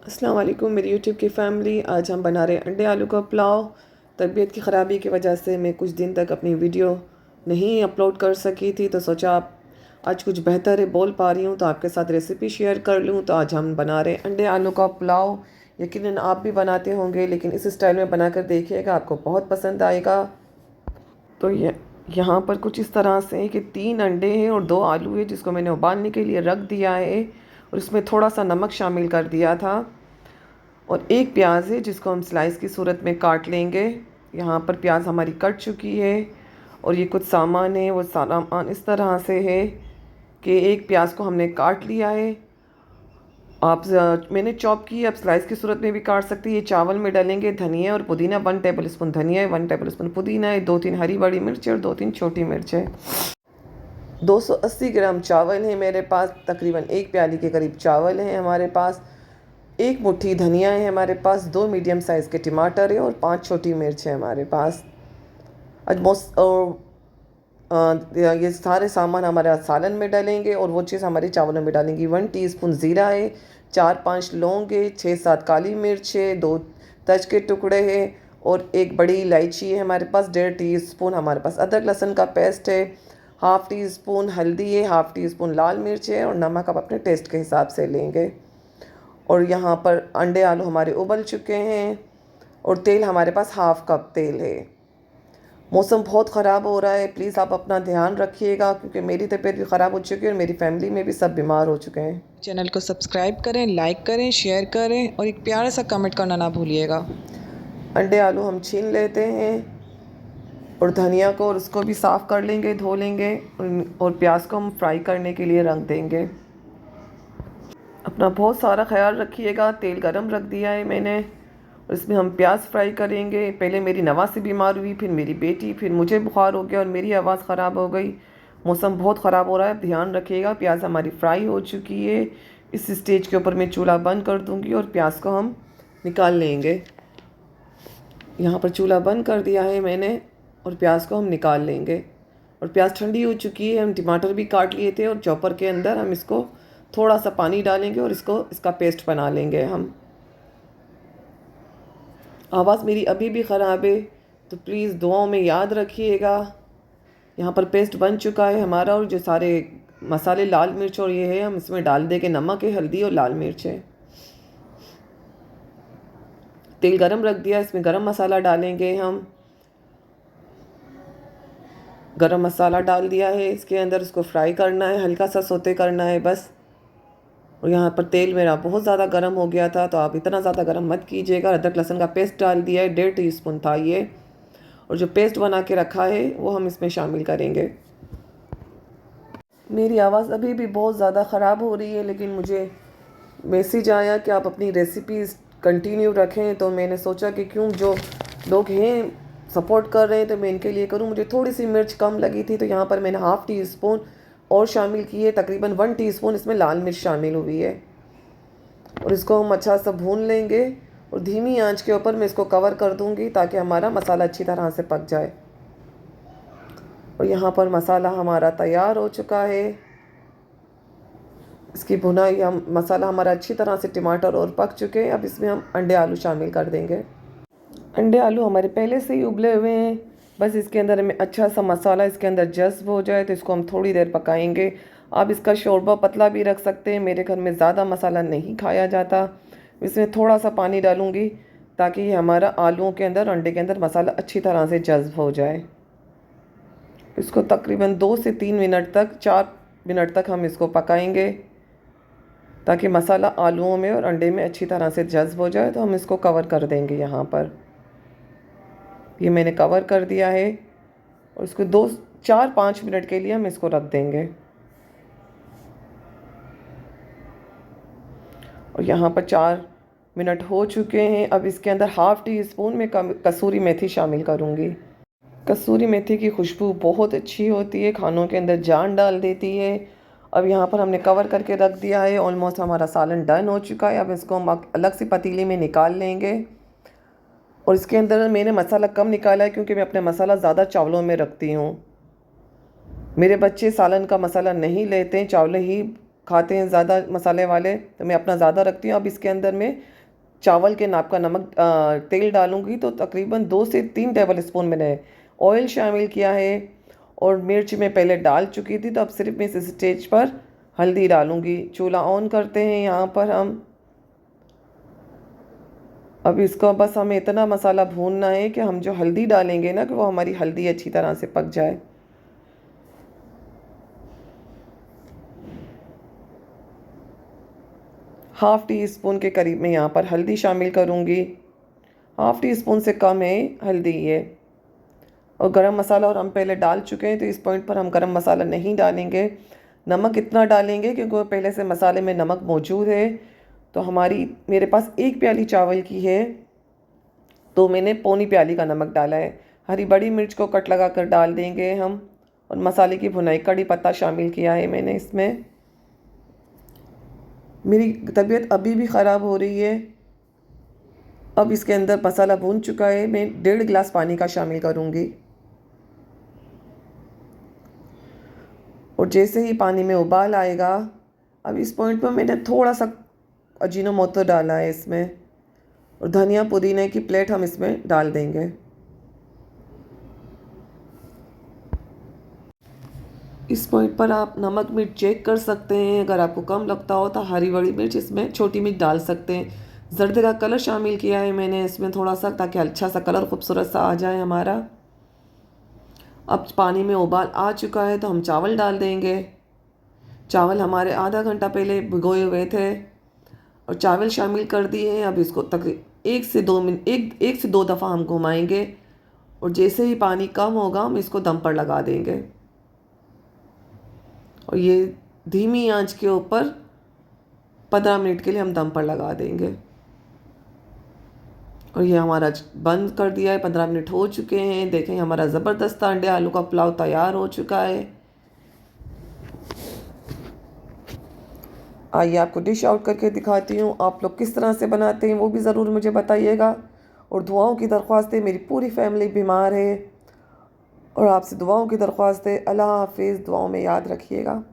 अस्सलाम वालेकुम मेरी यूट्यूब की फ़ैमिली। आज हम बना रहे हैं अंडे आलू का पुलाव। तबीयत की ख़राबी की वजह से मैं कुछ दिन तक अपनी वीडियो नहीं अपलोड कर सकी थी, तो सोचा आप आज कुछ बेहतर है, बोल पा रही हूँ तो आपके साथ रेसिपी शेयर कर लूँ। तो आज हम बना रहे हैं अंडे आलू का पुलाव। यकीनन आप भी बनाते होंगे, लेकिन इस स्टाइल में बनाकर देखिएगा, आपको बहुत पसंद आएगा। तो ये यहाँ पर कुछ इस तरह से है कि 3 अंडे हैं और 2 आलू है, जिसको मैंने उबालने के लिए रख दिया है और इसमें थोड़ा सा नमक शामिल कर दिया था। और 1 प्याज है जिसको हम स्लाइस की सूरत में काट लेंगे। यहाँ पर प्याज हमारी कट चुकी है और ये कुछ सामान है, वो सामान इस तरह से है कि 1 प्याज को हमने काट लिया है। मैंने चॉप की, आप स्लाइस की सूरत में भी काट सकती है। ये चावल में डालेंगे धनिया और पुदीना, 1 टेबल स्पून धनिया है, 1 टेबल स्पून पुदीना है, 2-3 हरी बड़ी मिर्च और 2-3 छोटी मिर्च है। 280 ग्राम चावल है मेरे पास, तकरीबन 1 प्याली के करीब चावल है हमारे पास। 1 मुट्ठी धनिया है हमारे पास, 2 मीडियम साइज़ के टमाटर है और 5 छोटी मिर्च है हमारे पास। आज ये सारे सामान हमारे सालन में डालेंगे और वो चीज़ हमारे चावलों में डालेंगे। 1 टीस्पून ज़ीरा है, 4-5 लौंग है, 6-7 काली मिर्च है, 2 तज के टुकड़े हैं और 1 बड़ी इलायची है हमारे पास। 1.5 टीस्पून हमारे पास अदरक लहसुन का पेस्ट है, हाफ़ टी स्पून हल्दी है, हाफ़ टी स्पून लाल मिर्च है और नमक आप अपने टेस्ट के हिसाब से लेंगे। और यहाँ पर अंडे आलू हमारे उबल चुके हैं और तेल हमारे पास हाफ़ कप तेल है। मौसम बहुत ख़राब हो रहा है, प्लीज़ आप अपना ध्यान रखिएगा, क्योंकि मेरी तबीयत भी ख़राब हो चुकी है और मेरी फैमिली में भी सब बीमार हो चुके हैं। चैनल को सब्सक्राइब करें, लाइक करें, शेयर करें और एक प्यारा सा कमेंट करना ना भूलिएगा। अंडे आलू हम छीन लेते हैं और धनिया को और उसको भी साफ़ कर लेंगे, धो लेंगे और प्याज को हम फ्राई करने के लिए रख देंगे। अपना बहुत सारा ख्याल रखिएगा। तेल गरम रख दिया है मैंने और इसमें हम प्याज फ्राई करेंगे। पहले मेरी नवासी बीमार हुई, फिर मेरी बेटी, फिर मुझे बुखार हो गया और मेरी आवाज़ ख़राब हो गई। मौसम बहुत ख़राब हो रहा है, ध्यान रखिएगा। प्याज हमारी फ्राई हो चुकी है। इस स्टेज के ऊपर मैं चूल्हा बंद कर दूँगी और प्याज को हम निकाल लेंगे। यहाँ पर चूल्हा बंद कर दिया है मैंने और प्याज को हम निकाल लेंगे। और प्याज ठंडी हो चुकी है, हम टमाटर भी काट लिए थे और चॉपर के अंदर हम इसको थोड़ा सा पानी डालेंगे और इसका पेस्ट बना लेंगे हम। आवाज़ मेरी अभी भी ख़राब है, तो प्लीज़ दुआओं में याद रखिएगा। यहाँ पर पेस्ट बन चुका है हमारा और जो सारे मसाले, लाल मिर्च और ये है, हम इसमें डाल देंगे। नमक है, हल्दी और लाल मिर्च है। तेल गरम रख दिया, इसमें गरम मसाला डालेंगे हम। गरम मसाला डाल दिया है इसके अंदर, इसको फ्राई करना है, हल्का सा सोते करना है बस। और यहाँ पर तेल मेरा बहुत ज़्यादा गर्म हो गया था, तो आप इतना ज़्यादा गर्म मत कीजिएगा। अदरक लहसुन का पेस्ट डाल दिया है, 1.5 टीस्पून था ये। और जो पेस्ट बना के रखा है वो हम इसमें शामिल करेंगे। मेरी आवाज़ अभी भी बहुत ज़्यादा ख़राब हो रही है, लेकिन मुझे मैसेज आया कि आप अपनी रेसिपीज़ कंटिन्यू रखें, तो मैंने सोचा कि क्यों, जो लोग हैं सपोर्ट कर रहे हैं तो मैं इनके लिए करूं। मुझे थोड़ी सी मिर्च कम लगी थी, तो यहाँ पर मैंने हाफ़ टी स्पून और शामिल की है। तकरीबन 1 टीस्पून इसमें लाल मिर्च शामिल हुई है और इसको हम अच्छा सा भून लेंगे और धीमी आंच के ऊपर मैं इसको कवर कर दूंगी ताकि हमारा मसाला अच्छी तरह से पक जाए। और यहाँ पर मसाला हमारा तैयार हो चुका है। इसकी भुनाई, हम मसाला हमारा अच्छी तरह से, टमाटर और पक चुके हैं। अब इसमें हम अंडे आलू शामिल कर देंगे। अंडे आलू हमारे पहले से ही उबले हुए हैं, बस इसके अंदर हमें अच्छा सा मसाला इसके अंदर जज्ब हो जाए तो इसको हम थोड़ी देर पकाएंगे। आप इसका शोरबा पतला भी रख सकते हैं, मेरे घर में ज़्यादा मसाला नहीं खाया जाता। इसमें थोड़ा सा पानी डालूँगी ताकि ये हमारा आलूओं के अंदर, अंडे के अंदर मसाला अच्छी तरह से जज्ब हो जाए। इसको तकरीबन 2 से 3 मिनट तक, 4 मिनट तक हम इसको पकाएंगे ताकि मसाला आलूओं में और अंडे में अच्छी तरह से जज्ब हो जाए। तो हम इसको कवर कर देंगे। यहाँ पर ये मैंने कवर कर दिया है और इसको 4-5 मिनट के लिए हम इसको रख देंगे। और यहाँ पर 4 मिनट हो चुके हैं। अब इसके अंदर हाफ़ टी स्पून में कसूरी मेथी शामिल करूँगी। कसूरी मेथी की खुशबू बहुत अच्छी होती है, खानों के अंदर जान डाल देती है। अब यहाँ पर हमने कवर करके रख दिया है। ऑलमोस्ट हमारा सालन डन हो चुका है। अब इसको हम अलग सी पतीली में निकाल लेंगे। और इसके अंदर मैंने मसाला कम निकाला है क्योंकि मैं अपने मसाला ज़्यादा चावलों में रखती हूँ। मेरे बच्चे सालन का मसाला नहीं लेते हैं, चावल ही खाते हैं ज़्यादा मसाले वाले, तो मैं अपना ज़्यादा रखती हूँ। अब इसके अंदर मैं चावल के नाप का नमक तेल डालूँगी तो तकरीबन 2 से 3 टेबल स्पून मैंने ऑयल शामिल किया है। और मिर्च मैं पहले डाल चुकी थी, तो अब सिर्फ मैं इस स्टेज पर हल्दी डालूँगी। चूल्हा ऑन करते हैं यहाँ पर हम। अब इसको बस हमें इतना मसाला भूनना है कि हम जो हल्दी डालेंगे ना, कि वो हमारी हल्दी अच्छी तरह से पक जाए। हाफ़ टी स्पून के करीब मैं यहाँ पर हल्दी शामिल करूँगी। हाफ़ टी स्पून से कम है हल्दी ये। और गरम मसाला और हम पहले डाल चुके हैं, तो इस पॉइंट पर हम गरम मसाला नहीं डालेंगे। नमक इतना डालेंगे क्योंकि पहले से मसाले में नमक मौजूद है। तो मेरे पास 1 प्याली चावल की है, तो मैंने पौनी प्याली का नमक डाला है। हरी बड़ी मिर्च को कट लगा कर डाल देंगे हम। और मसाले की भुनाई, कड़ी पत्ता शामिल किया है मैंने इसमें। मेरी तबीयत अभी भी ख़राब हो रही है। अब इसके अंदर मसाला भून चुका है, मैं 1.5 गिलास पानी का शामिल करूँगी। और जैसे ही पानी में उबाल आएगा, अब इस पॉइंट पर मैंने थोड़ा सा अजीनोमोटो डाला है इसमें। और धनिया पुदीने की प्लेट हम इसमें डाल देंगे। इस पॉइंट पर आप नमक मिर्च चेक कर सकते हैं। अगर आपको कम लगता हो तो हरी बड़ी मिर्च इसमें छोटी मिर्च डाल सकते हैं। जर्दे का कलर शामिल किया है मैंने इसमें थोड़ा सा, ताकि अच्छा सा कलर खूबसूरत सा आ जाए हमारा। अब पानी में उबाल आ चुका है, तो हम चावल डाल देंगे। चावल हमारे आधा घंटा पहले भिगोए हुए थे और चावल शामिल कर दिए हैं। अब इसको तक 1 से 2 मिनट, एक से 2 दफ़ा हम घुमाएंगे। और जैसे ही पानी कम होगा, हम इसको दम पर लगा देंगे। और ये धीमी आंच के ऊपर 15 मिनट के लिए हम दम पर लगा देंगे। और ये हमारा बंद कर दिया है। 15 मिनट हो चुके हैं। देखें, हमारा ज़बरदस्त अंडे आलू का पुलाव तैयार हो चुका है। आइए आपको डिश आउट करके दिखाती हूँ। आप लोग किस तरह से बनाते हैं वो भी ज़रूर मुझे बताइएगा। और दुआओं की दरख्वास्त है, मेरी पूरी फैमिली बीमार है और आपसे दुआओं की दरख्वास्त है। अल्लाह हाफ़िज़, दुआओं में याद रखिएगा।